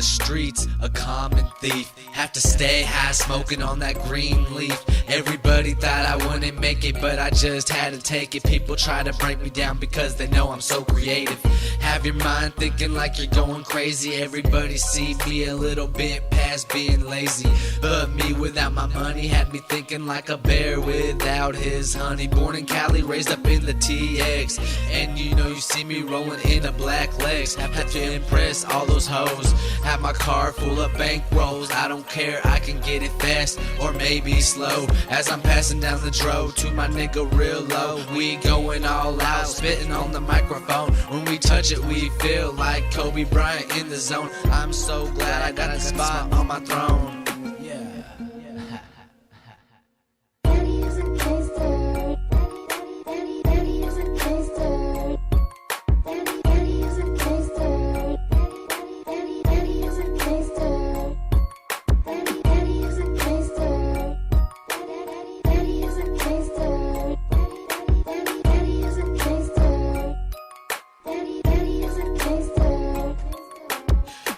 streets, a common thief. Have to stay high, smoking on that green leaf. Everybody thought I wouldn't make it, but I just had to take it. People try to break me down because they know I'm so creative. Have your mind thinking like you're going crazy. Everybody see me a little bit past being lazy, but me without my money had me thinking like a bear without his honey. Born in Cali, raised up in the TX, and you know you see me rolling in a black Lex. Have to impress all those hoes. Have my car full of bankrolls. I don't care, I can get it fast or maybe slow. As I'm passing down the dro to my nigga real low, we going all out, spitting on the microphone. When we touch it, we feel like Kobe Bryant in the zone. I'm so glad I got a spot on my throne.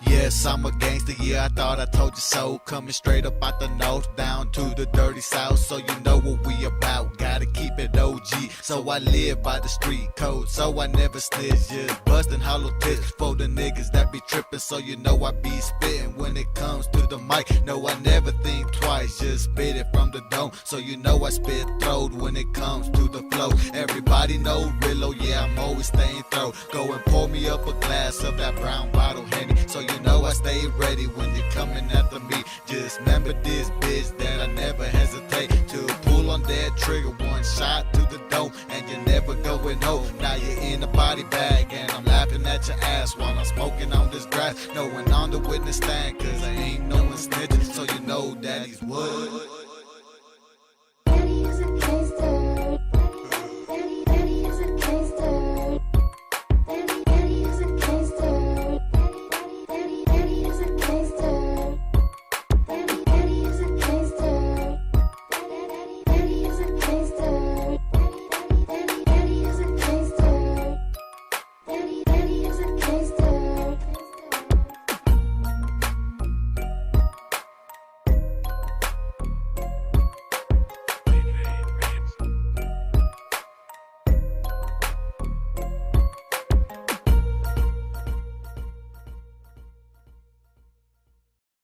Yes, I'm a gangster, yeah, I thought I told you so. Coming straight up out the north, down to the dirty south, so you know what we about. Gotta keep it OG, so I live by the street code, so I never snitch. Just busting hollow tips for the niggas that be tripping, so you know I be spitting when it comes to the mic. No, I never think twice, just spit it from the dome, so you know I spit throat when it comes to the flow. Everybody know Rillo, yeah, I'm always staying throw. Go and pour me up a glass of that brown bottle Henny, so you know I stay ready when you're coming after me. Just remember this, bitch, that I never hesitate to pull on that trigger. One shot to the dome, and you're never going home. Now you're in the body bag, and I'm laughing at your ass while I'm smoking on this grass. No one on the witness stand, cause I ain't no one snitching, so you know that he's wood.